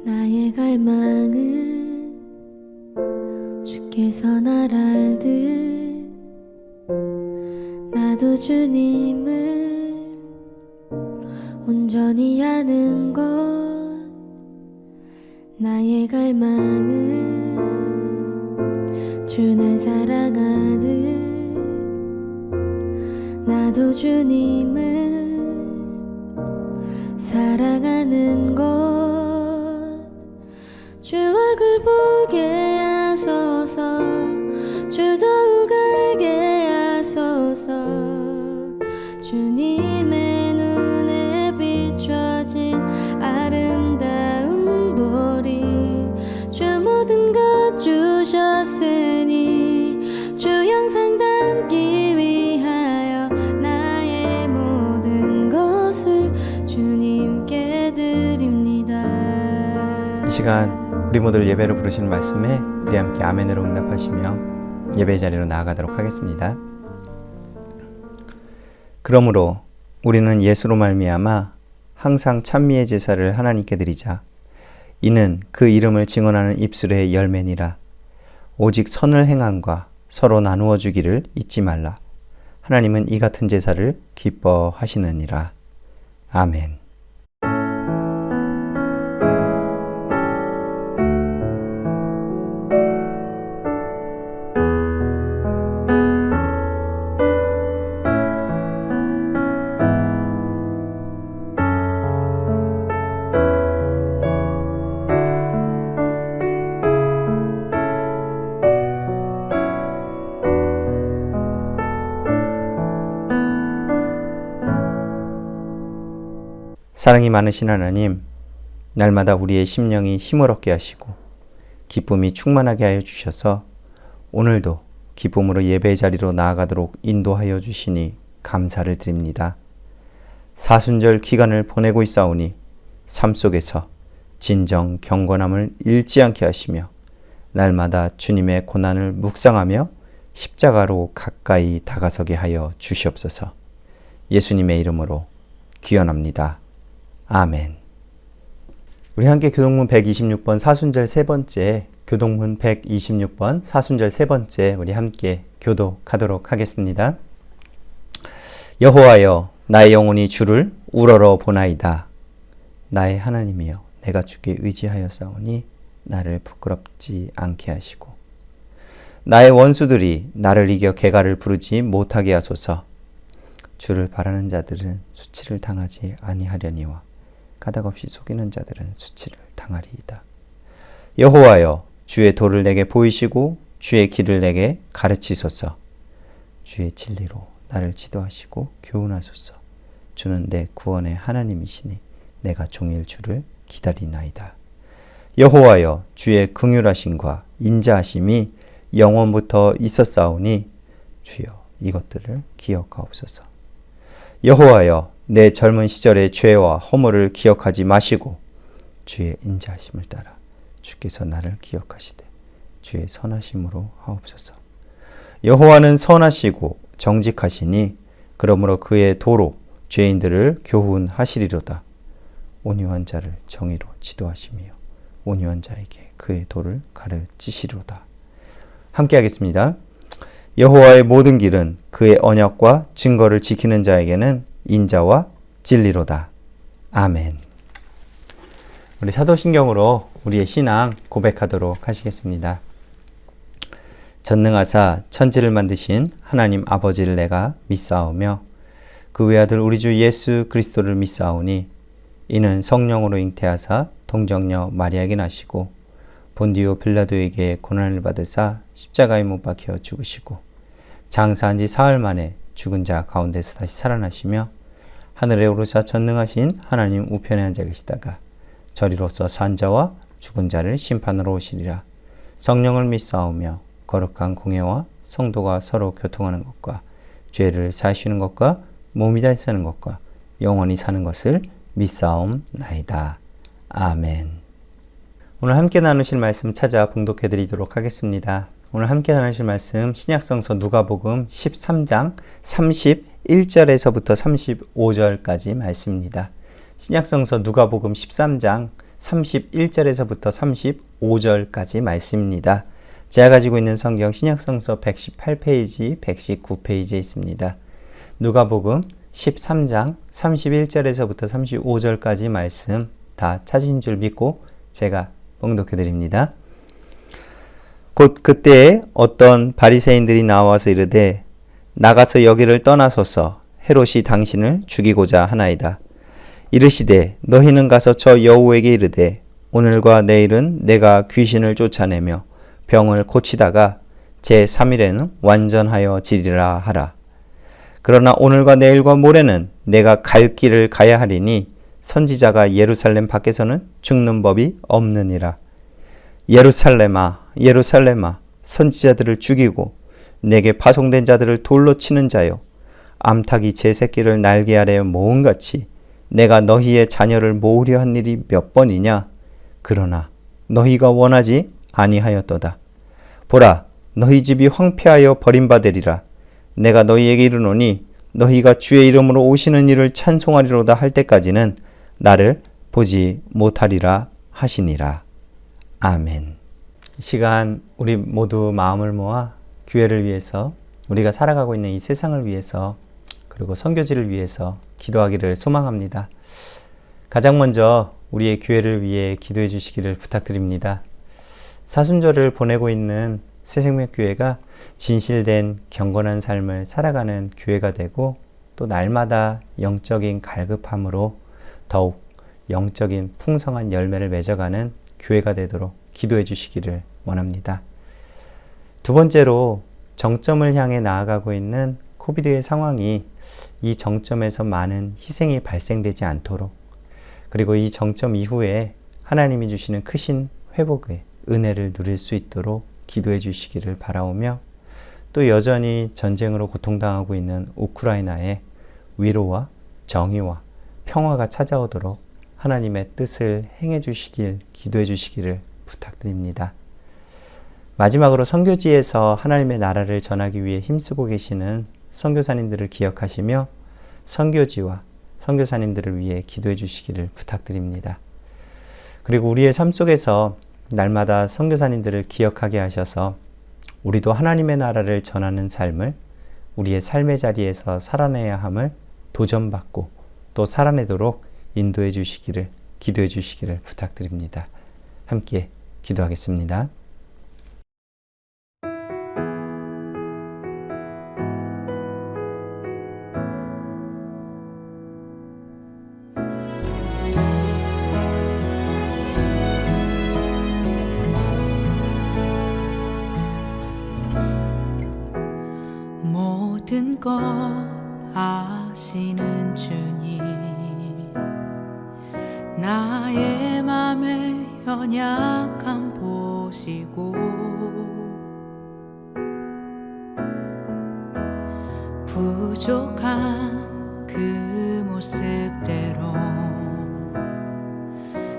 나의 갈망은 주께서 날 알듯 나도 주님을 온전히 아는 것. 나의 갈망은 주 날 사랑하듯 나도 주님을 사랑하는 것. 주 얼굴 보게 하소서. 주 더욱 알게 하소서. 주님의 눈에 비춰진 아름다운 보리. 주 모든 것 주셨으니 주 형상 담기 위하여 나의 모든 것을 주님께 드립니다. 이 시간 우리 모두를 예배로 부르시는 말씀에 우리 함께 아멘으로 응답하시며 예배 자리로 나아가도록 하겠습니다. 그러므로 우리는 예수로 말미암아 항상 찬미의 제사를 하나님께 드리자. 이는 그 이름을 증언하는 입술의 열매니라. 오직 선을 행함과 서로 나누어 주기를 잊지 말라. 하나님은 이 같은 제사를 기뻐하시느니라. 아멘. 사랑이 많으신 하나님, 날마다 우리의 심령이 힘을 얻게 하시고 기쁨이 충만하게 하여 주셔서 오늘도 기쁨으로 예배의 자리로 나아가도록 인도하여 주시니 감사를 드립니다. 사순절 기간을 보내고 있사오니 삶 속에서 진정 경건함을 잃지 않게 하시며 날마다 주님의 고난을 묵상하며 십자가로 가까이 다가서게 하여 주시옵소서. 예수님의 이름으로 기원합니다. 아멘. 우리 함께 교동문 126번 사순절 세 번째, 교동문 126번 사순절 세 번째 우리 함께 교독하도록 하겠습니다. 여호와여, 나의 영혼이 주를 우러러 보나이다. 나의 하나님이여, 내가 주께 의지하였사오니 나를 부끄럽지 않게 하시고 나의 원수들이 나를 이겨 개가를 부르지 못하게 하소서. 주를 바라는 자들은 수치를 당하지 아니하려니와 가닥없이 속이는 자들은 수치를 당하리이다. 여호와여, 주의 도를 내게 보이시고 주의 길을 내게 가르치소서. 주의 진리로 나를 지도하시고 교훈하소서. 주는 내 구원의 하나님이시니 내가 종일 주를 기다리나이다. 여호와여, 주의 긍휼하심과 인자하심이 영원부터 있었사오니 주여 이것들을 기억하옵소서. 여호와여, 내 젊은 시절의 죄와 허물을 기억하지 마시고 주의 인자하심을 따라 주께서 나를 기억하시되 주의 선하심으로 하옵소서. 여호와는 선하시고 정직하시니 그러므로 그의 도로 죄인들을 교훈하시리로다. 온유한 자를 정의로 지도하시며 온유한 자에게 그의 도를 가르치시리로다. 함께 하겠습니다. 여호와의 모든 길은 그의 언약과 증거를 지키는 자에게는 인자와 진리로다. 아멘. 우리 사도신경으로 우리의 신앙 고백하도록 하시겠습니다. 전능하사 천지를 만드신 하나님 아버지를 내가 믿사오며 그 외아들 우리 주 예수 그리스도를 믿사오니 이는 성령으로 잉태하사 동정녀 마리아에게 나시고 본디오 빌라도에게 고난을 받으사 십자가에 못 박혀 죽으시고 장사한 지 사흘 만에 죽은 자 가운데서 다시 살아나시며 하늘에 오르사 전능하신 하나님 우편에 앉아 계시다가 저리로서 산 자와 죽은 자를 심판으로 오시리라. 성령을 믿사오며 거룩한 공회와 성도가 서로 교통하는 것과 죄를 사하시는 것과 몸이 다시 사는 것과 영원히 사는 것을 믿사옵나이다. 아멘. 오늘 함께 나누실 말씀 찾아 봉독해 드리도록 하겠습니다. 오늘 함께 나누실 말씀 신약성서 누가복음 13장 31절에서부터 35절까지 말씀입니다. 신약성서 누가복음 13장 31절에서부터 35절까지 말씀입니다. 제가 가지고 있는 성경 신약성서 118페이지, 119페이지에 있습니다. 누가복음 13장 31절에서부터 35절까지 말씀 다 찾으신 줄 믿고 제가 봉독해 드립니다. 곧 그때에 어떤 바리새인들이 나와서 이르되 나가서 여기를 떠나소서 헤롯이 당신을 죽이고자 하나이다. 이르시되 너희는 가서 저 여우에게 이르되 오늘과 내일은 내가 귀신을 쫓아내며 병을 고치다가 제3일에는 완전하여 지리라 하라. 그러나 오늘과 내일과 모레는 내가 갈 길을 가야 하리니 선지자가 예루살렘 밖에서는 죽는 법이 없느니라. 예루살렘아 예루살렘아 선지자들을 죽이고 내게 파송된 자들을 돌로 치는 자여 암탉이 제 새끼를 날개 아래에 모음같이 내가 너희의 자녀를 모으려 한 일이 몇 번이냐. 그러나 너희가 원하지 아니하였도다. 보라 너희 집이 황폐하여 버림받으리라. 내가 너희에게 이르노니 너희가 주의 이름으로 오시는 이를 찬송하리로다 할 때까지는 나를 보지 못하리라 하시니라. 아멘. 이 시간 우리 모두 마음을 모아 교회를 위해서, 우리가 살아가고 있는 이 세상을 위해서, 그리고 선교지를 위해서 기도하기를 소망합니다. 가장 먼저 우리의 교회를 위해 기도해 주시기를 부탁드립니다. 사순절을 보내고 있는 새생명교회가 진실된 경건한 삶을 살아가는 교회가 되고 또 날마다 영적인 갈급함으로 더욱 영적인 풍성한 열매를 맺어가는 교회가 되도록 기도해 주시기를 원합니다. 두 번째로 정점을 향해 나아가고 있는 코비드의 상황이 이 정점에서 많은 희생이 발생되지 않도록, 그리고 이 정점 이후에 하나님이 주시는 크신 회복의 은혜를 누릴 수 있도록 기도해 주시기를 바라오며, 또 여전히 전쟁으로 고통당하고 있는 우크라이나에 위로와 정의와 평화가 찾아오도록 하나님의 뜻을 행해 주시길 기도해 주시기를 부탁드립니다. 마지막으로 선교지에서 하나님의 나라를 전하기 위해 힘쓰고 계시는 선교사님들을 기억하시며 선교지와 선교사님들을 위해 기도해 주시기를 부탁드립니다. 그리고 우리의 삶 속에서 날마다 선교사님들을 기억하게 하셔서 우리도 하나님의 나라를 전하는 삶을, 우리의 삶의 자리에서 살아내야 함을 도전받고 또 살아내도록 인도해 주시기를, 기도해 주시기를 부탁드립니다. 함께 기도하겠습니다. 모든 것 아시는 주님, 나의 맘의 연약함 보시고 부족한 그 모습대로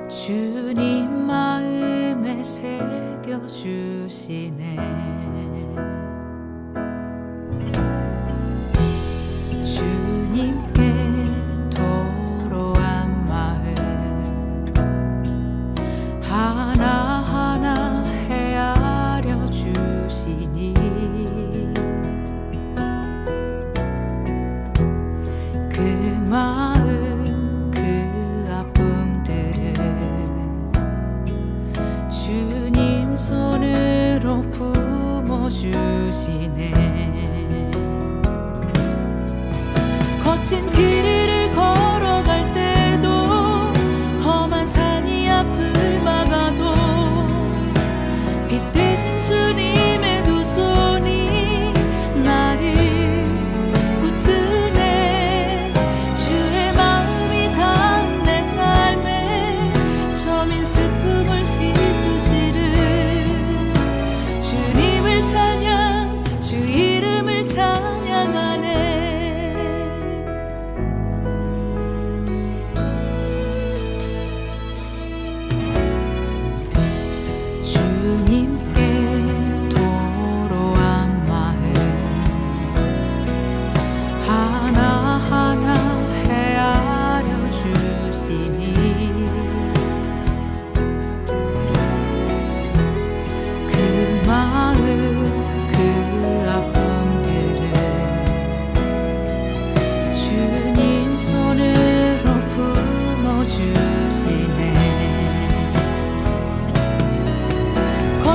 주님 마음에 새겨주시네. 주님께 도로한 마음 하나하나 헤아려 주시니 그 마음 그 아픔들을 주님 손으로 품어주시네. 거친 길을 걸어갈 때도 험한 산이 앞을 막아도 빛 되신 주님의 두 손이 나를 붙드네. 주의 마음이 닿은 내 삶에 저민 슬픔을 씻으시를 주님을 찬양, 주 이름을 찬양하네.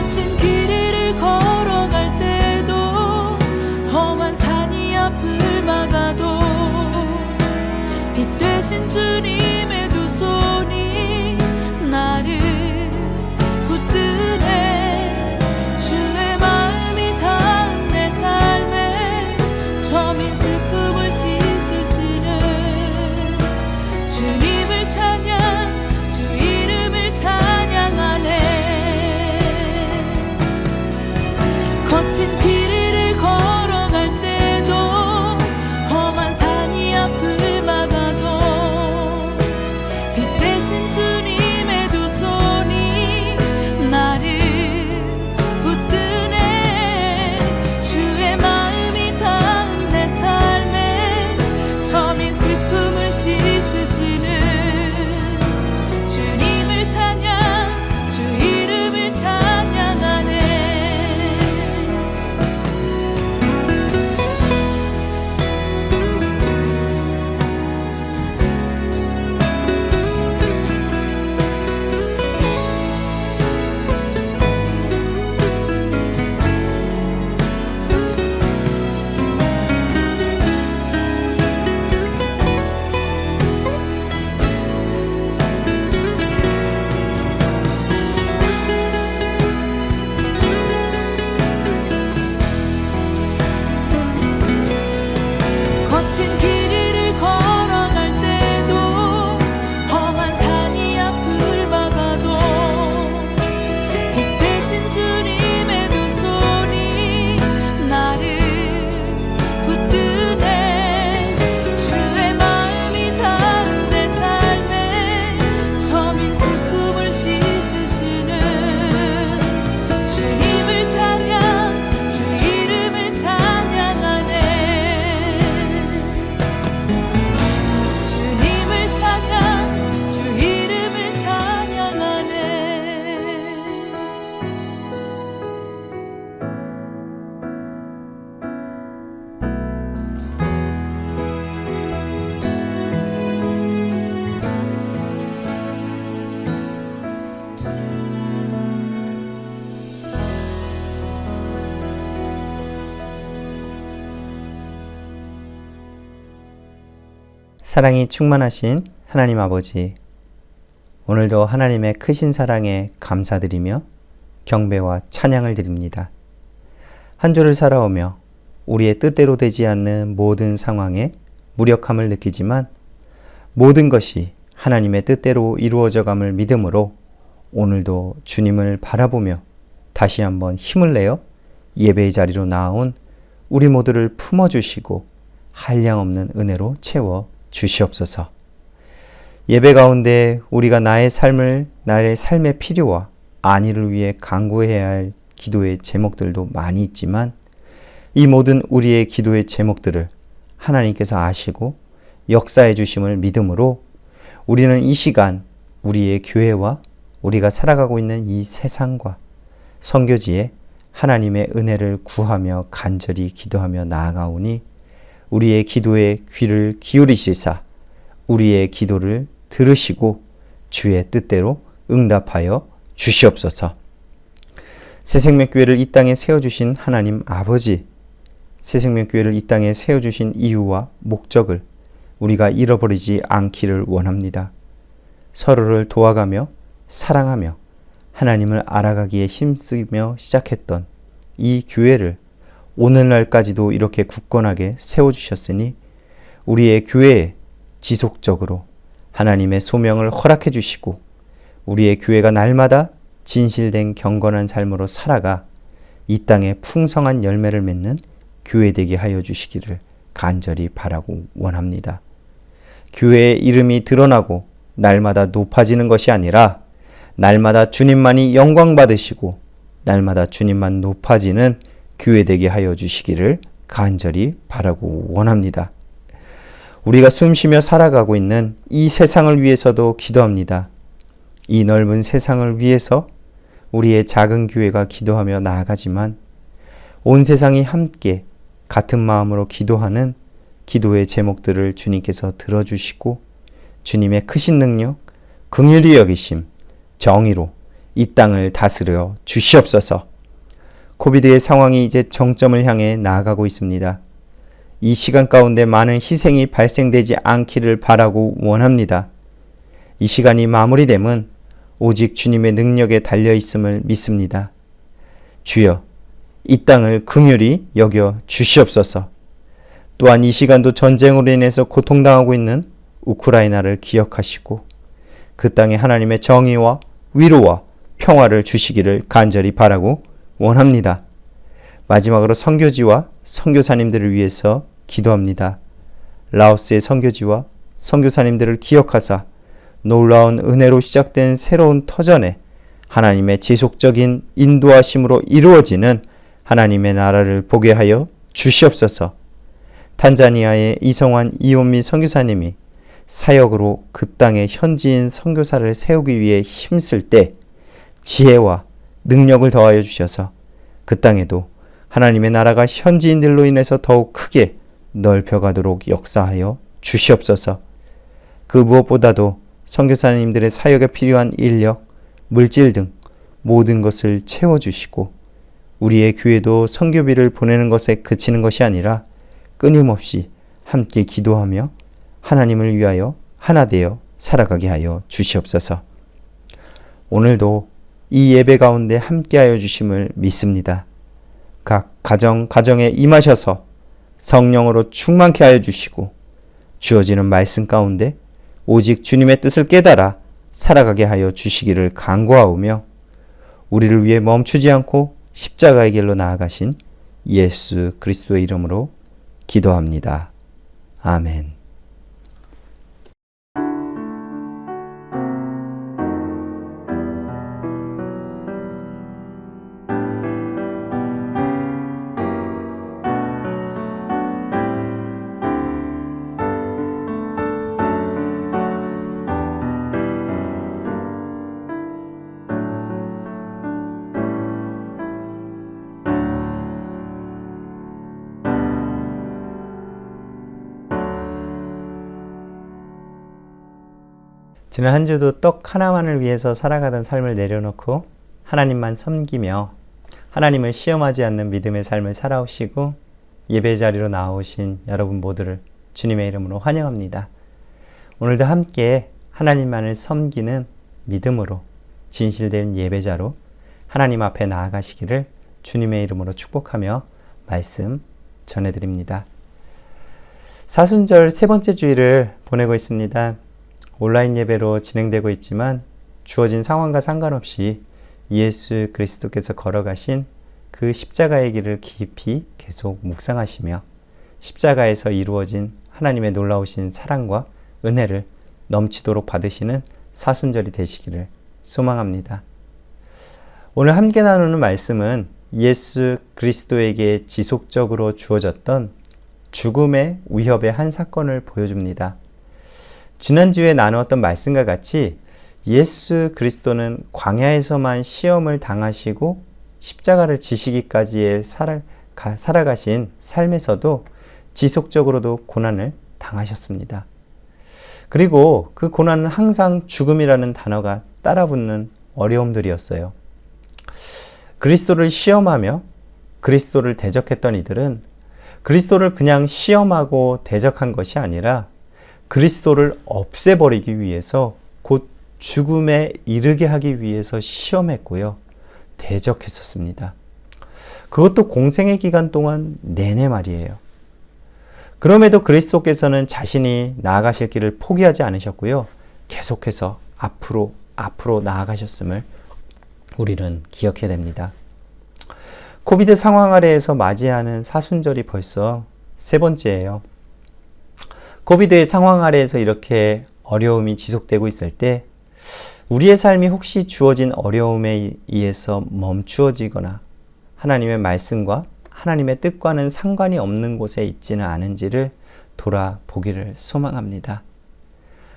거친 길을 걸어갈 때도 험한 산이 앞을 막아도 빛 되신 주님의 두 손이 나를 붙드네. 주의 마음이 닿은 내 삶에 저민 슬픔을 씻으시는 주님을 찬양, 주 이름을 찬양하네. 거친 길을 걸어갈 때도 험한 산이 앞을 막아도 빛 대신 주님의 두 손이 나를 붙드네. 주의 마음이 닿은 내 삶에 저민 슬픔을 씻으시는 주님을 찬양, 주 이름을 찬양하네. 거친 길을 걸어갈 때도 험한 산이 앞을 막아도 빛 대신 주님의 두 손이 나를 붙드네. 주의 마음이 닿은 내 삶에 저민 슬픔을 씻으시는 주님을 찬양, 주 이름을 찬양하네. 주님을 찬양, 주 이름을 찬양하네. 사랑이 충만하신 하나님 아버지, 오늘도 하나님의 크신 사랑에 감사드리며 경배와 찬양을 드립니다. 한 주를 살아오며 우리의 뜻대로 되지 않는 모든 상황에 무력함을 느끼지만 모든 것이 하나님의 뜻대로 이루어져감을 믿음으로 오늘도 주님을 바라보며 다시 한번 힘을 내어 예배의 자리로 나아온 우리 모두를 품어주시고 한량없는 은혜로 채워 주시옵소서. 예배 가운데 우리가 나의 삶의 필요와 안위를 위해 간구해야 할 기도의 제목들도 많이 있지만 이 모든 우리의 기도의 제목들을 하나님께서 아시고 역사해 주심을 믿음으로 우리는 이 시간 우리의 교회와 우리가 살아가고 있는 이 세상과 선교지에 하나님의 은혜를 구하며 간절히 기도하며 나아가오니 우리의 기도에 귀를 기울이시사 우리의 기도를 들으시고 주의 뜻대로 응답하여 주시옵소서. 새생명교회를 이 땅에 세워주신 하나님 아버지, 새생명교회를 이 땅에 세워주신 이유와 목적을 우리가 잃어버리지 않기를 원합니다. 서로를 도와가며 사랑하며 하나님을 알아가기에 힘쓰며 시작했던 이 교회를 오늘날까지도 이렇게 굳건하게 세워주셨으니 우리의 교회에 지속적으로 하나님의 소명을 허락해 주시고 우리의 교회가 날마다 진실된 경건한 삶으로 살아가 이 땅에 풍성한 열매를 맺는 교회 되게 하여 주시기를 간절히 바라고 원합니다. 교회의 이름이 드러나고 날마다 높아지는 것이 아니라 날마다 주님만이 영광 받으시고 날마다 주님만 높아지는 교회 되게 하여 주시기를 간절히 바라고 원합니다. 우리가 숨쉬며 살아가고 있는 이 세상을 위해서도 기도합니다. 이 넓은 세상을 위해서 우리의 작은 교회가 기도하며 나아가지만 온 세상이 함께 같은 마음으로 기도하는 기도의 제목들을 주님께서 들어주시고 주님의 크신 능력, 긍휼히 여기심, 정의로 이 땅을 다스려 주시옵소서. 코비드의 상황이 이제 정점을 향해 나아가고 있습니다. 이 시간 가운데 많은 희생이 발생되지 않기를 바라고 원합니다. 이 시간이 마무리되면 오직 주님의 능력에 달려 있음을 믿습니다. 주여, 이 땅을 긍휼히 여겨 주시옵소서. 또한 이 시간도 전쟁으로 인해서 고통당하고 있는 우크라이나를 기억하시고 그 땅에 하나님의 정의와 위로와 평화를 주시기를 간절히 바라고 원합니다. 마지막으로 선교지와 선교사님들을 위해서 기도합니다. 라오스의 선교지와 선교사님들을 기억하사 놀라운 은혜로 시작된 새로운 터전에 하나님의 지속적인 인도하심으로 이루어지는 하나님의 나라를 보게 하여 주시옵소서. 탄자니아의 이성환 이온미 선교사님이 사역으로 그 땅의 현지인 선교사를 세우기 위해 힘쓸 때 지혜와 능력을 더하여 주셔서 그 땅에도 하나님의 나라가 현지인들로 인해서 더욱 크게 넓혀가도록 역사하여 주시옵소서. 그 무엇보다도 선교사님들의 사역에 필요한 인력, 물질 등 모든 것을 채워주시고 우리의 교회도 선교비를 보내는 것에 그치는 것이 아니라 끊임없이 함께 기도하며 하나님을 위하여 하나 되어 살아가게 하여 주시옵소서. 오늘도 이 예배 가운데 함께하여 주심을 믿습니다. 각 가정에 임하셔서 성령으로 충만케 하여 주시고 주어지는 말씀 가운데 오직 주님의 뜻을 깨달아 살아가게 하여 주시기를 간구하오며 우리를 위해 멈추지 않고 십자가의 길로 나아가신 예수 그리스도의 이름으로 기도합니다. 아멘. 지난 한 주도 떡 하나만을 위해서 살아가던 삶을 내려놓고 하나님만 섬기며 하나님을 시험하지 않는 믿음의 삶을 살아오시고 예배 자리로 나오신 여러분 모두를 주님의 이름으로 환영합니다. 오늘도 함께 하나님만을 섬기는 믿음으로 진실된 예배자로 하나님 앞에 나아가시기를 주님의 이름으로 축복하며 말씀 전해드립니다. 사순절 세 번째 주일을 보내고 있습니다. 온라인 예배로 진행되고 있지만 주어진 상황과 상관없이 예수 그리스도께서 걸어가신 그 십자가의 길을 깊이 계속 묵상하시며 십자가에서 이루어진 하나님의 놀라우신 사랑과 은혜를 넘치도록 받으시는 사순절이 되시기를 소망합니다. 오늘 함께 나누는 말씀은 예수 그리스도에게 지속적으로 주어졌던 죽음의 위협의 한 사건을 보여줍니다. 지난주에 나누었던 말씀과 같이 예수 그리스도는 광야에서만 시험을 당하시고 십자가를 지시기까지의 살아가신 삶에서도 지속적으로도 고난을 당하셨습니다. 그리고 그 고난은 항상 죽음이라는 단어가 따라붙는 어려움들이었어요. 그리스도를 시험하며 그리스도를 대적했던 이들은 그리스도를 그냥 시험하고 대적한 것이 아니라 그리스도를 없애버리기 위해서 곧 죽음에 이르게 하기 위해서 시험했고요. 대적했었습니다. 그것도 공생의 기간 동안 내내 말이에요. 그럼에도 그리스도께서는 자신이 나아가실 길을 포기하지 않으셨고요. 계속해서 앞으로 나아가셨음을 우리는 기억해야 됩니다. 코비드 상황 아래에서 맞이하는 사순절이 벌써 세 번째예요. 코비드의 상황 아래에서 이렇게 어려움이 지속되고 있을 때 우리의 삶이 혹시 주어진 어려움에 의해서 멈추어지거나 하나님의 말씀과 하나님의 뜻과는 상관이 없는 곳에 있지는 않은지를 돌아보기를 소망합니다.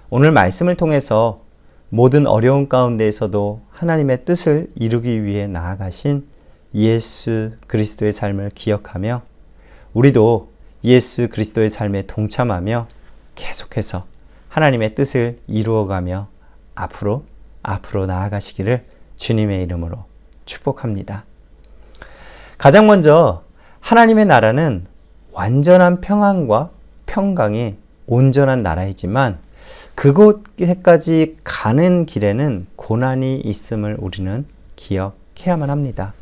오늘 말씀을 통해서 모든 어려움 가운데에서도 하나님의 뜻을 이루기 위해 나아가신 예수 그리스도의 삶을 기억하며 우리도 예수 그리스도의 삶에 동참하며 계속해서 하나님의 뜻을 이루어가며 앞으로 나아가시기를 주님의 이름으로 축복합니다. 가장 먼저 하나님의 나라는 완전한 평안과 평강이 온전한 나라이지만 그곳에까지 가는 길에는 고난이 있음을 우리는 기억해야만 합니다.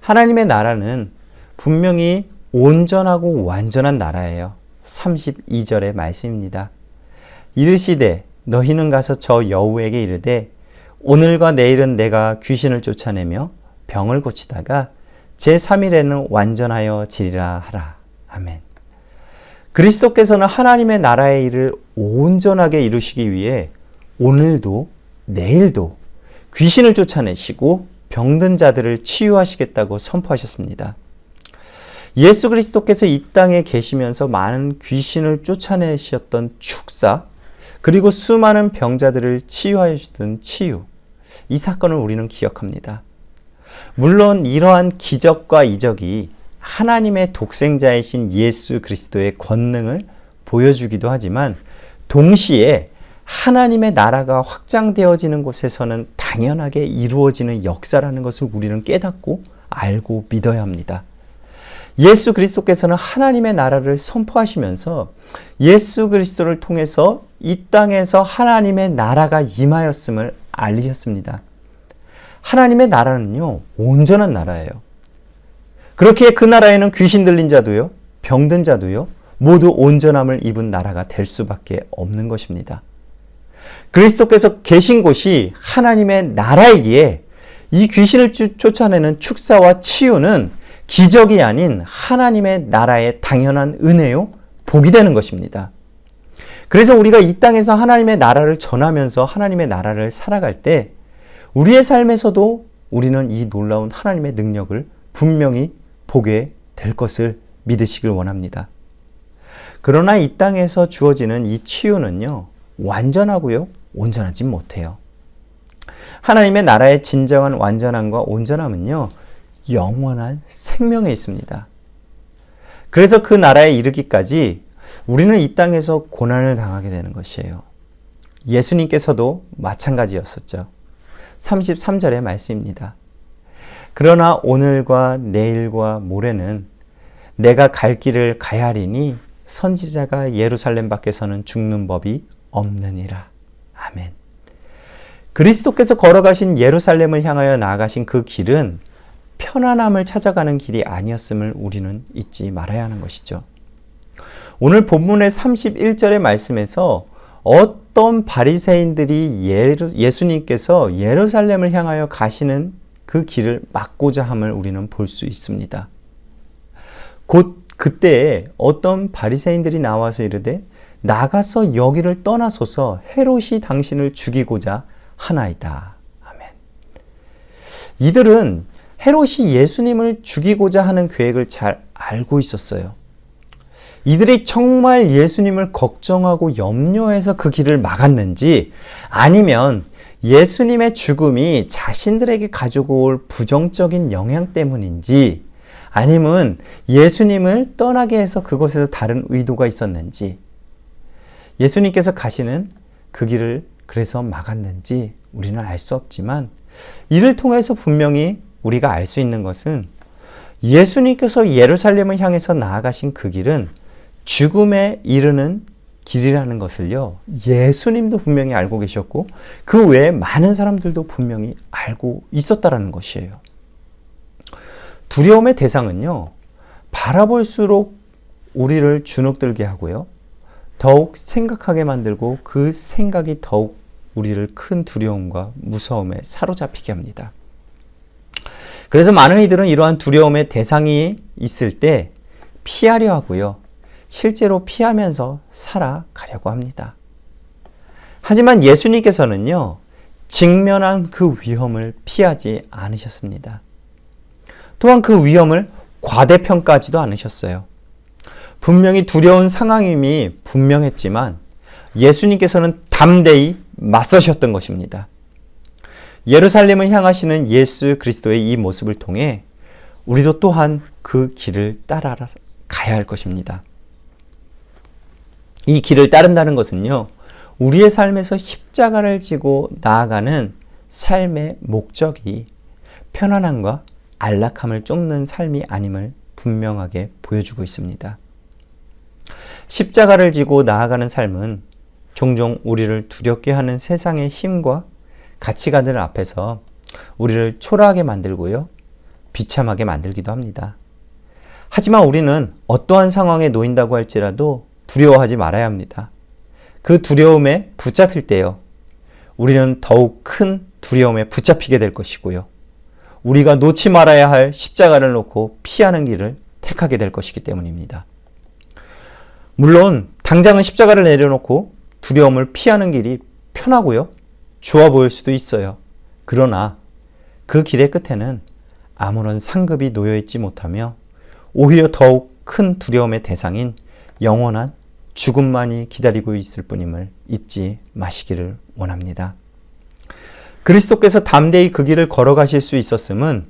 하나님의 나라는 분명히 온전하고 완전한 나라예요. 32절의 말씀입니다. 이르시되 너희는 가서 저 여우에게 이르되 오늘과 내일은 내가 귀신을 쫓아내며 병을 고치다가 제3일에는 완전하여 지리라 하라. 아멘. 그리스도께서는 하나님의 나라의 일을 온전하게 이루시기 위해 오늘도 내일도 귀신을 쫓아내시고 병든 자들을 치유하시겠다고 선포하셨습니다. 예수 그리스도께서 이 땅에 계시면서 많은 귀신을 쫓아내셨던 축사, 그리고 수많은 병자들을 치유하여 주던 치유, 이 사건을 우리는 기억합니다. 물론 이러한 기적과 이적이 하나님의 독생자이신 예수 그리스도의 권능을 보여주기도 하지만 동시에 하나님의 나라가 확장되어지는 곳에서는 당연하게 이루어지는 역사라는 것을 우리는 깨닫고 알고 믿어야 합니다. 예수 그리스도께서는 하나님의 나라를 선포하시면서 예수 그리스도를 통해서 이 땅에서 하나님의 나라가 임하였음을 알리셨습니다. 하나님의 나라는요, 온전한 나라예요. 그렇기에 그 나라에는 귀신 들린 자도요, 병든 자도요, 모두 온전함을 입은 나라가 될 수밖에 없는 것입니다. 그리스도께서 계신 곳이 하나님의 나라이기에 이 귀신을 쫓아내는 축사와 치유는 기적이 아닌 하나님의 나라의 당연한 은혜요, 복이 되는 것입니다. 그래서 우리가 이 땅에서 하나님의 나라를 전하면서 하나님의 나라를 살아갈 때 우리의 삶에서도 우리는 이 놀라운 하나님의 능력을 분명히 보게 될 것을 믿으시길 원합니다. 그러나 이 땅에서 주어지는 이 치유는요, 완전하고요, 온전하지 못해요. 하나님의 나라의 진정한 완전함과 온전함은요, 영원한 생명에 있습니다. 그래서 그 나라에 이르기까지 우리는 이 땅에서 고난을 당하게 되는 것이에요. 예수님께서도 마찬가지였었죠. 33절의 말씀입니다. 그러나 오늘과 내일과 모레는 내가 갈 길을 가야 하리니 선지자가 예루살렘 밖에서는 죽는 법이 없느니라. 아멘. 그리스도께서 걸어가신 예루살렘을 향하여 나아가신 그 길은 편안함을 찾아가는 길이 아니었음을 우리는 잊지 말아야 하는 것이죠. 오늘 본문의 31절의 말씀에서 어떤 바리새인들이 예수님께서 예루살렘을 향하여 가시는 그 길을 막고자 함을 우리는 볼 수 있습니다. 곧 그때에 어떤 바리새인들이 나와서 이르되 나가서 여기를 떠나소서 헤롯이 당신을 죽이고자 하나이다. 아멘. 이들은 헤롯이 예수님을 죽이고자 하는 계획을 잘 알고 있었어요. 이들이 정말 예수님을 걱정하고 염려해서 그 길을 막았는지, 아니면 예수님의 죽음이 자신들에게 가지고 올 부정적인 영향 때문인지, 아니면 예수님을 떠나게 해서 그곳에서 다른 의도가 있었는지, 예수님께서 가시는 그 길을 그래서 막았는지 우리는 알 수 없지만, 이를 통해서 분명히 우리가 알 수 있는 것은 예수님께서 예루살렘을 향해서 나아가신 그 길은 죽음에 이르는 길이라는 것을요, 예수님도 분명히 알고 계셨고 그 외에 많은 사람들도 분명히 알고 있었다라는 것이에요. 두려움의 대상은요, 바라볼수록 우리를 주눅들게 하고요, 더욱 생각하게 만들고 그 생각이 더욱 우리를 큰 두려움과 무서움에 사로잡히게 합니다. 그래서 많은 이들은 이러한 두려움의 대상이 있을 때 피하려 하고요, 실제로 피하면서 살아가려고 합니다. 하지만 예수님께서는요, 직면한 그 위험을 피하지 않으셨습니다. 또한 그 위험을 과대평가하지도 않으셨어요. 분명히 두려운 상황임이 분명했지만 예수님께서는 담대히 맞서셨던 것입니다. 예루살렘을 향하시는 예수 그리스도의 이 모습을 통해 우리도 또한 그 길을 따라 가야 할 것입니다. 이 길을 따른다는 것은요, 우리의 삶에서 십자가를 지고 나아가는 삶의 목적이 편안함과 안락함을 쫓는 삶이 아님을 분명하게 보여주고 있습니다. 십자가를 지고 나아가는 삶은 종종 우리를 두렵게 하는 세상의 힘과 가치관들 앞에서 우리를 초라하게 만들고요, 비참하게 만들기도 합니다. 하지만 우리는 어떠한 상황에 놓인다고 할지라도 두려워하지 말아야 합니다. 그 두려움에 붙잡힐 때요, 우리는 더욱 큰 두려움에 붙잡히게 될 것이고요, 우리가 놓지 말아야 할 십자가를 놓고 피하는 길을 택하게 될 것이기 때문입니다. 물론 당장은 십자가를 내려놓고 두려움을 피하는 길이 편하고요, 좋아 보일 수도 있어요. 그러나 그 길의 끝에는 아무런 상급이 놓여있지 못하며 오히려 더욱 큰 두려움의 대상인 영원한 죽음만이 기다리고 있을 뿐임을 잊지 마시기를 원합니다. 그리스도께서 담대히 그 길을 걸어가실 수 있었음은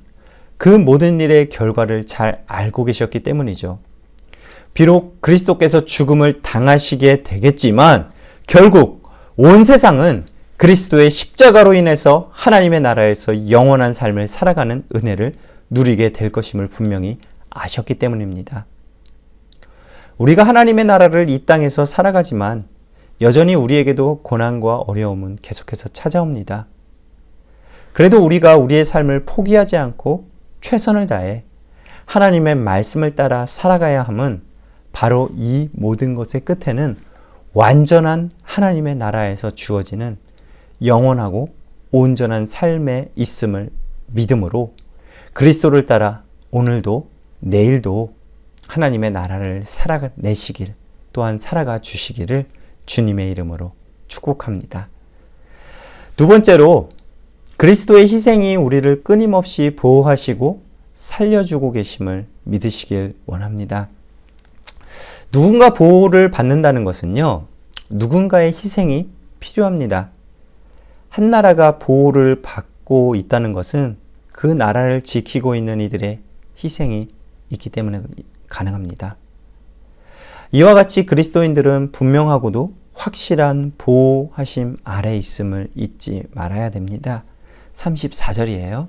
그 모든 일의 결과를 잘 알고 계셨기 때문이죠. 비록 그리스도께서 죽음을 당하시게 되겠지만 결국 온 세상은 그리스도의 십자가로 인해서 하나님의 나라에서 영원한 삶을 살아가는 은혜를 누리게 될 것임을 분명히 아셨기 때문입니다. 우리가 하나님의 나라를 이 땅에서 살아가지만 여전히 우리에게도 고난과 어려움은 계속해서 찾아옵니다. 그래도 우리가 우리의 삶을 포기하지 않고 최선을 다해 하나님의 말씀을 따라 살아가야 함은 바로 이 모든 것의 끝에는 완전한 하나님의 나라에서 주어지는 영원하고 온전한 삶에 있음을 믿음으로 그리스도를 따라 오늘도 내일도 하나님의 나라를 살아내시길, 또한 살아가 주시기를 주님의 이름으로 축복합니다. 두 번째로, 그리스도의 희생이 우리를 끊임없이 보호하시고 살려주고 계심을 믿으시길 원합니다. 누군가 보호를 받는다는 것은요, 누군가의 희생이 필요합니다. 한 나라가 보호를 받고 있다는 것은 그 나라를 지키고 있는 이들의 희생이 있기 때문에 가능합니다. 이와 같이 그리스도인들은 분명하고도 확실한 보호하심 아래 있음을 잊지 말아야 됩니다. 34절이에요.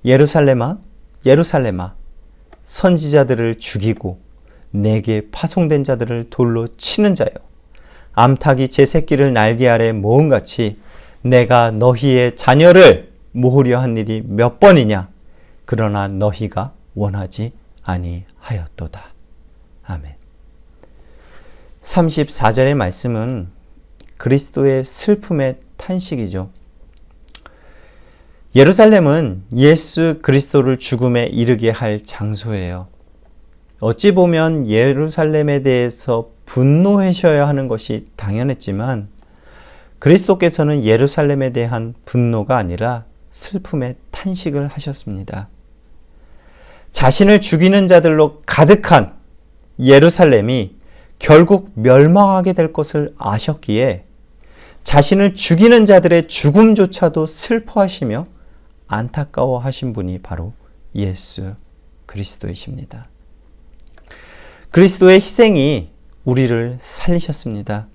예루살렘아, 예루살렘아, 선지자들을 죽이고 내게 파송된 자들을 돌로 치는 자여, 암탉이 제 새끼를 날개 아래 모음같이 내가 너희의 자녀를 모으려 한 일이 몇 번이냐? 그러나 너희가 원하지 아니하였도다. 아멘. 34절의 말씀은 그리스도의 슬픔의 탄식이죠. 예루살렘은 예수 그리스도를 죽음에 이르게 할 장소예요. 어찌 보면 예루살렘에 대해서 분노하셔야 하는 것이 당연했지만 그리스도께서는 예루살렘에 대한 분노가 아니라 슬픔의 탄식을 하셨습니다. 자신을 죽이는 자들로 가득한 예루살렘이 결국 멸망하게 될 것을 아셨기에 자신을 죽이는 자들의 죽음조차도 슬퍼하시며 안타까워하신 분이 바로 예수 그리스도이십니다. 그리스도의 희생이 우리를 살리셨습니다.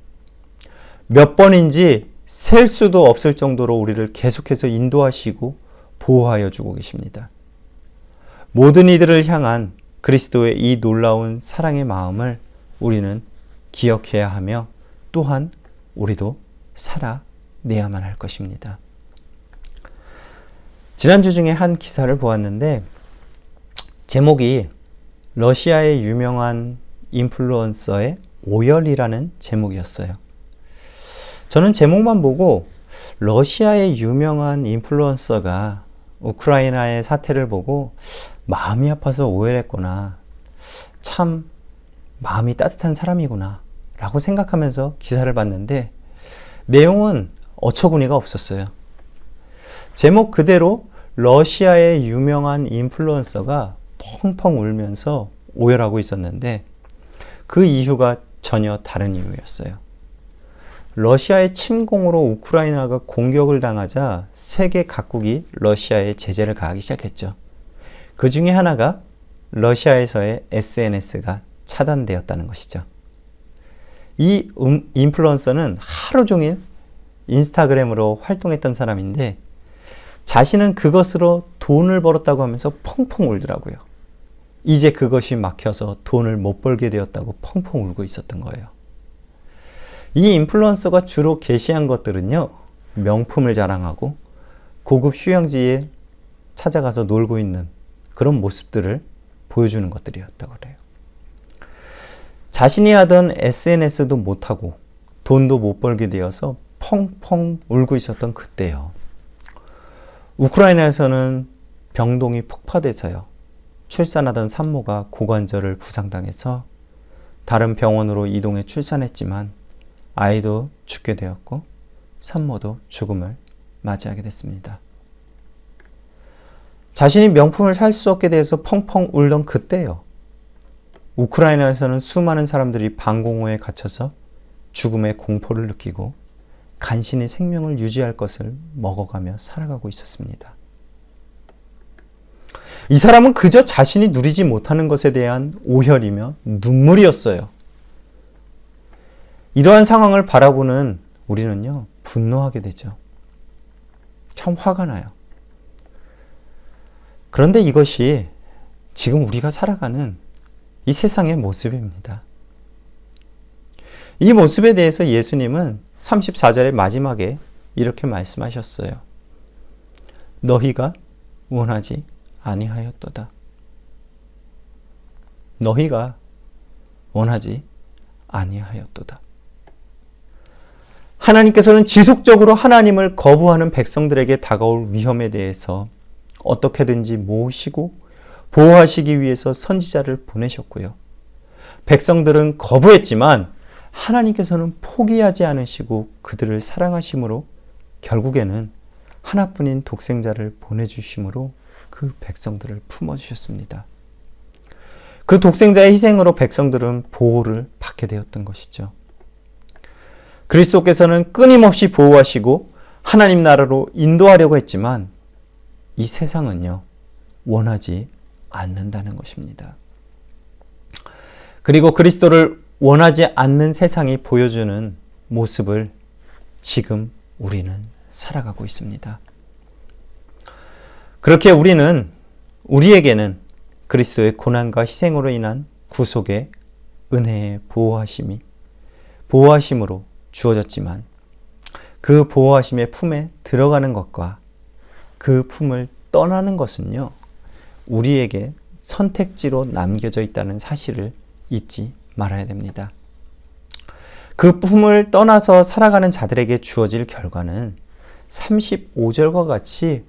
몇 번인지 셀 수도 없을 정도로 우리를 계속해서 인도하시고 보호하여 주고 계십니다. 모든 이들을 향한 그리스도의 이 놀라운 사랑의 마음을 우리는 기억해야 하며 또한 우리도 살아내야만 할 것입니다. 지난주 중에 한 기사를 보았는데 제목이 러시아의 유명한 인플루언서의 오열이라는 제목이었어요. 저는 제목만 보고 러시아의 유명한 인플루언서가 우크라이나의 사태를 보고 마음이 아파서 오열했구나. 참 마음이 따뜻한 사람이구나 라고 생각하면서 기사를 봤는데 내용은 어처구니가 없었어요. 제목 그대로 러시아의 유명한 인플루언서가 펑펑 울면서 오열하고 있었는데 그 이유가 전혀 다른 이유였어요. 러시아의 침공으로 우크라이나가 공격을 당하자 세계 각국이 러시아에 제재를 가하기 시작했죠. 그 중에 하나가 러시아에서의 SNS가 차단되었다는 것이죠. 이 인플루언서는 하루 종일 인스타그램으로 활동했던 사람인데 자신은 그것으로 돈을 벌었다고 하면서 펑펑 울더라고요. 이제 그것이 막혀서 돈을 못 벌게 되었다고 펑펑 울고 있었던 거예요. 이 인플루언서가 주로 게시한 것들은요, 명품을 자랑하고 고급 휴양지에 찾아가서 놀고 있는 그런 모습들을 보여주는 것들이었다고 그래요. 자신이 하던 SNS도 못하고 돈도 못 벌게 되어서 펑펑 울고 있었던 그때요. 우크라이나에서는 병동이 폭파돼서요. 출산하던 산모가 고관절을 부상당해서 다른 병원으로 이동해 출산했지만 아이도 죽게 되었고 산모도 죽음을 맞이하게 됐습니다. 자신이 명품을 살 수 없게 돼서 펑펑 울던 그때요. 우크라이나에서는 수많은 사람들이 방공호에 갇혀서 죽음의 공포를 느끼고 간신히 생명을 유지할 것을 먹어가며 살아가고 있었습니다. 이 사람은 그저 자신이 누리지 못하는 것에 대한 오열이며 눈물이었어요. 이러한 상황을 바라보는 우리는요, 분노하게 되죠. 참 화가 나요. 그런데 이것이 지금 우리가 살아가는 이 세상의 모습입니다. 이 모습에 대해서 예수님은 34절의 마지막에 이렇게 말씀하셨어요. 너희가 원하지 아니하였도다. 너희가 원하지 아니하였도다. 하나님께서는 지속적으로 하나님을 거부하는 백성들에게 다가올 위험에 대해서 어떻게든지 모으시고 보호하시기 위해서 선지자를 보내셨고요. 백성들은 거부했지만 하나님께서는 포기하지 않으시고 그들을 사랑하심으로 결국에는 하나뿐인 독생자를 보내주심으로 그 백성들을 품어주셨습니다. 그 독생자의 희생으로 백성들은 보호를 받게 되었던 것이죠. 그리스도께서는 끊임없이 보호하시고 하나님 나라로 인도하려고 했지만 이 세상은요, 원하지 않는다는 것입니다. 그리고 그리스도를 원하지 않는 세상이 보여주는 모습을 지금 우리는 살아가고 있습니다. 그렇게 우리에게는 그리스도의 고난과 희생으로 인한 구속의 은혜의 보호하심으로 주어졌지만 그 보호하심의 품에 들어가는 것과 그 품을 떠나는 것은요, 우리에게 선택지로 남겨져 있다는 사실을 잊지 말아야 됩니다. 그 품을 떠나서 살아가는 자들에게 주어질 결과는 35절과 같이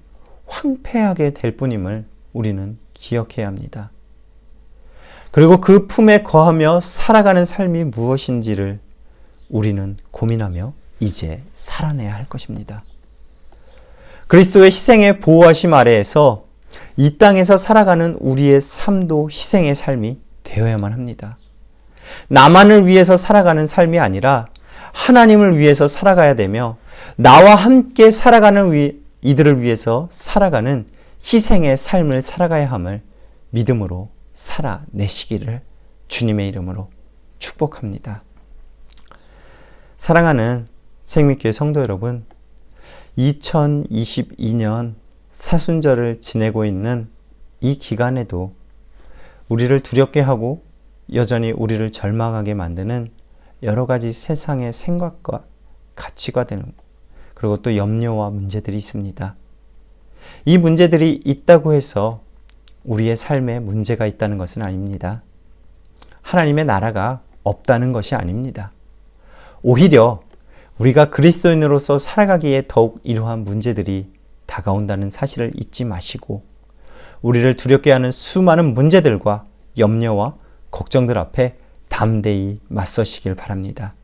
황폐하게 될 뿐임을 우리는 기억해야 합니다. 그리고 그 품에 거하며 살아가는 삶이 무엇인지를 우리는 고민하며 이제 살아내야 할 것입니다. 그리스도의 희생의 보호하심 아래에서 이 땅에서 살아가는 우리의 삶도 희생의 삶이 되어야만 합니다. 나만을 위해서 살아가는 삶이 아니라 하나님을 위해서 살아가야 되며 나와 함께 살아가는 이들을 위해서 살아가는 희생의 삶을 살아가야 함을 믿음으로 살아내시기를 주님의 이름으로 축복합니다. 사랑하는 생명교회 성도 여러분, 2022년 사순절을 지내고 있는 이 기간에도 우리를 두렵게 하고 여전히 우리를 절망하게 만드는 여러 가지 세상의 생각과 가치관들, 그리고 또 염려와 문제들이 있습니다. 이 문제들이 있다고 해서 우리의 삶에 문제가 있다는 것은 아닙니다. 하나님의 나라가 없다는 것이 아닙니다. 오히려 우리가 그리스도인으로서 살아가기에 더욱 이러한 문제들이 다가온다는 사실을 잊지 마시고 우리를 두렵게 하는 수많은 문제들과 염려와 걱정들 앞에 담대히 맞서시길 바랍니다.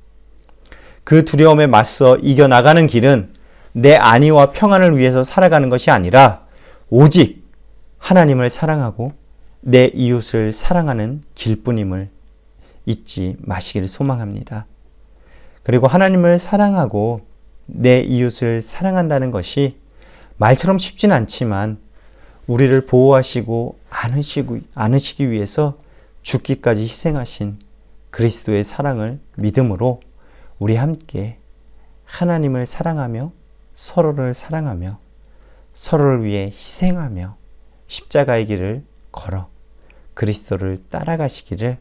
그 두려움에 맞서 이겨나가는 길은 내 안위와 평안을 위해서 살아가는 것이 아니라 오직 하나님을 사랑하고 내 이웃을 사랑하는 길뿐임을 잊지 마시기를 소망합니다. 그리고 하나님을 사랑하고 내 이웃을 사랑한다는 것이 말처럼 쉽진 않지만 우리를 보호하시고 안으시기 위해서 죽기까지 희생하신 그리스도의 사랑을 믿음으로 우리 함께 하나님을 사랑하며 서로를 사랑하며 서로를 위해 희생하며 십자가의 길을 걸어 그리스도를 따라가시기를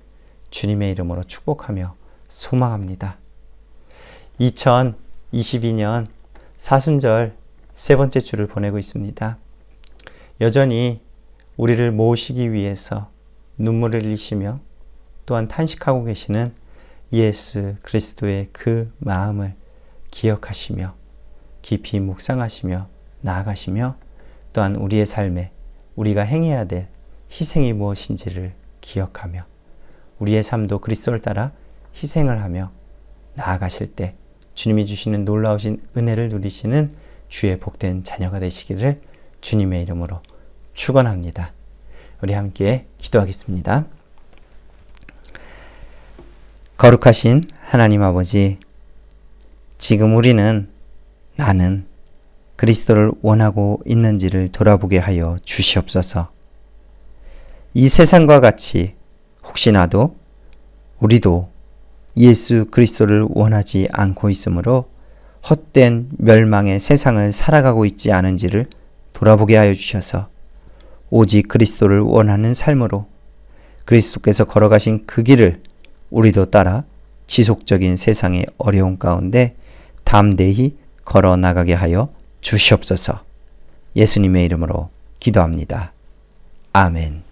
주님의 이름으로 축복하며 소망합니다. 2022년 사순절 세 번째 주를 보내고 있습니다. 여전히 우리를 모으시기 위해서 눈물을 흘리시며 또한 탄식하고 계시는 예수 그리스도의 그 마음을 기억하시며 깊이 묵상하시며 나아가시며 또한 우리의 삶에 우리가 행해야 될 희생이 무엇인지를 기억하며 우리의 삶도 그리스도를 따라 희생을 하며 나아가실 때 주님이 주시는 놀라우신 은혜를 누리시는 주의 복된 자녀가 되시기를 주님의 이름으로 축원합니다. 우리 함께 기도하겠습니다. 거룩하신 하나님 아버지, 지금 우리는 나는 그리스도를 원하고 있는지를 돌아보게 하여 주시옵소서. 이 세상과 같이 혹시나도 우리도 예수 그리스도를 원하지 않고 있으므로 헛된 멸망의 세상을 살아가고 있지 않은지를 돌아보게 하여 주셔서 오직 그리스도를 원하는 삶으로 그리스도께서 걸어가신 그 길을 우리도 따라 지속적인 세상의 어려움 가운데 담대히 걸어 나가게 하여 주시옵소서. 예수님의 이름으로 기도합니다. 아멘.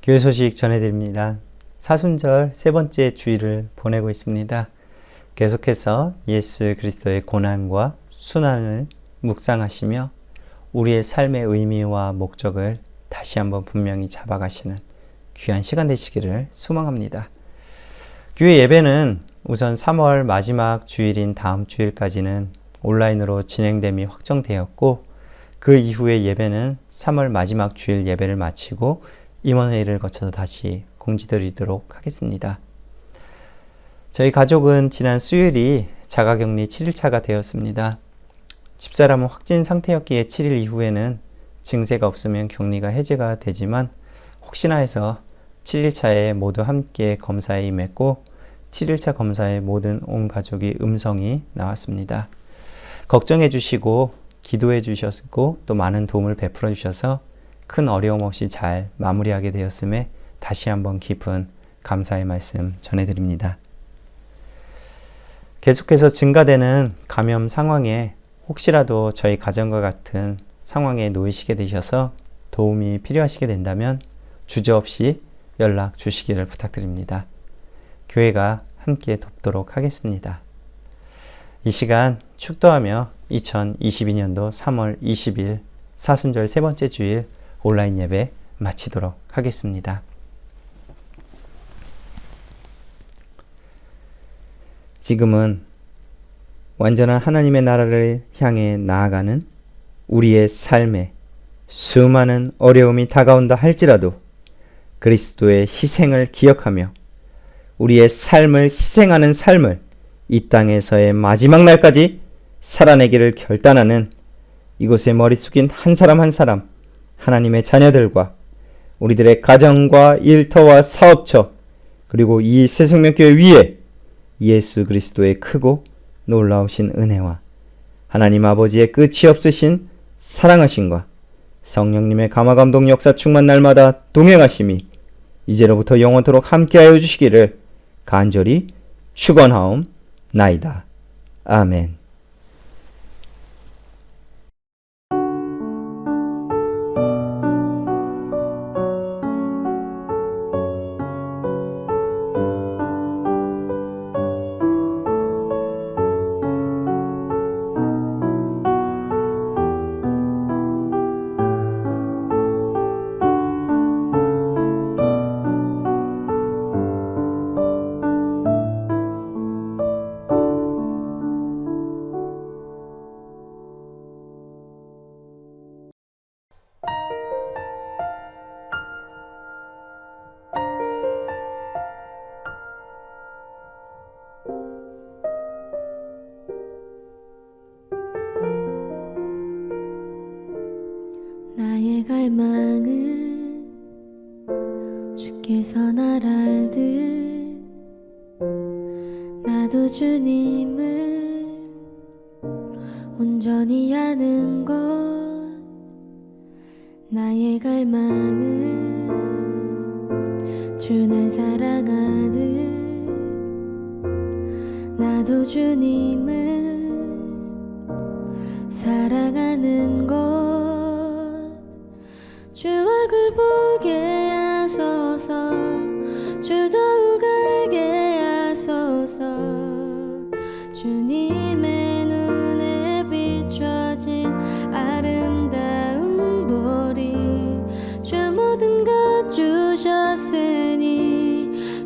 교회 소식 전해드립니다. 사순절 세 번째 주일을 보내고 있습니다. 계속해서 예수 그리스도의 고난과 순환을 묵상하시며 우리의 삶의 의미와 목적을 다시 한번 분명히 잡아가시는 귀한 시간 되시기를 소망합니다. 교회 예배는 우선 3월 마지막 주일인 다음 주일까지는 온라인으로 진행됨이 확정되었고 그 이후의 예배는 3월 마지막 주일 예배를 마치고 임원회의를 거쳐서 다시 공지드리도록 하겠습니다. 저희 가족은 지난 수요일이 자가격리 7일차가 되었습니다. 집사람은 확진 상태였기에 7일 이후에는 증세가 없으면 격리가 해제가 되지만 혹시나 해서 7일차에 모두 함께 검사에 임했고 7일차 검사에 모든 온 가족이 음성이 나왔습니다. 걱정해 주시고 기도해 주셨고 또 많은 도움을 베풀어 주셔서 큰 어려움 없이 잘 마무리하게 되었음에 다시 한번 깊은 감사의 말씀 전해드립니다. 계속해서 증가되는 감염 상황에 혹시라도 저희 가정과 같은 상황에 놓이시게 되셔서 도움이 필요하시게 된다면 주저없이 연락 주시기를 부탁드립니다. 교회가 함께 돕도록 하겠습니다. 이 시간 축도하며 2022년도 3월 20일 사순절 세 번째 주일 온라인 예배 마치도록 하겠습니다. 지금은 완전한 하나님의 나라를 향해 나아가는 우리의 삶에 수많은 어려움이 다가온다 할지라도 그리스도의 희생을 기억하며 우리의 삶을 희생하는 삶을 이 땅에서의 마지막 날까지 살아내기를 결단하는 이곳에 머리 숙인 한 사람 한 사람 하나님의 자녀들과 우리들의 가정과 일터와 사업처 그리고 이 새생명교회 위에 예수 그리스도의 크고 놀라우신 은혜와 하나님 아버지의 끝이 없으신 사랑하심과 성령님의 감화감동 역사 충만 날마다 동행하심이 이제로부터 영원토록 함께하여 주시기를 간절히 축원하옵나이다. 아멘. 나의 갈망은 주께서 날 알듯 나도 주님을 나의 갈망은 주 날 살아가듯 나도 주님을 사랑하는 것 주 얼굴 보게 하소서 주 더욱 알게 하소서 주님의 눈에 비춰진 아름다운 보리 주 모든 것 주셨으니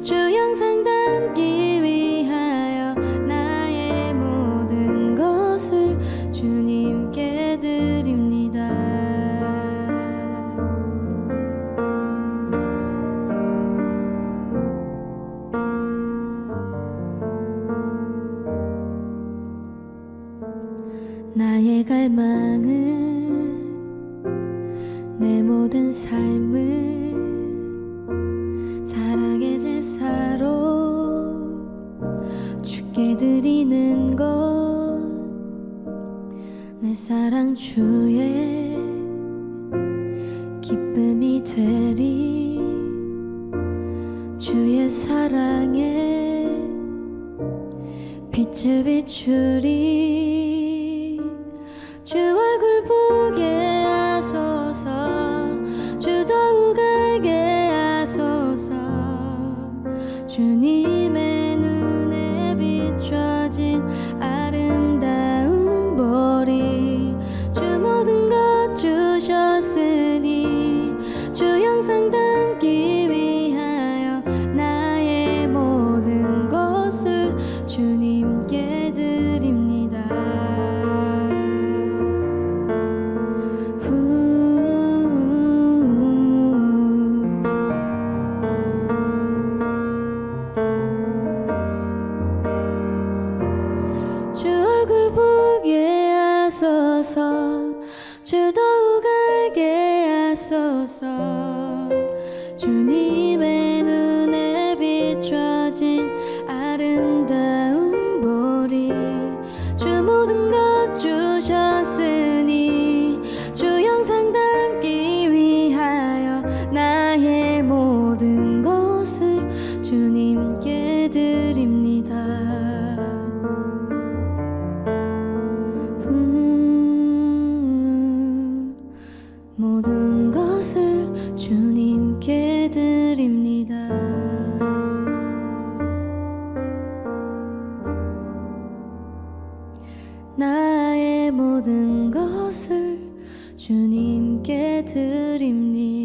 주 영상 담기 위하여 나의 모든 것을 주님께 드립니다. 나의 갈망은 내 모든 삶을 사랑의 제사로 주께 드리는 것 내 사랑 주의 기쁨이 되리 주의 사랑에 빛을 비추리 주 얼굴 보게 하소서 주 더욱 알게 하소서 주님의 눈에 비춰진 아름다운 보리 주 모든 것 주셨으니 주 영상 담기 위하여 나의 모든 것을 주님께 드립니다. 주 얼굴 보게 하소서 주 더욱 알게 하소서 주님의 눈에 비춰진 아름다운 보리 주 모든 것 주셨으니 주 영상 담기 위하여 나의 모든 것을 주님께 드립니다. 모든 것을 주님께 드립니다. 나의 모든 것을 주님께 드립니다.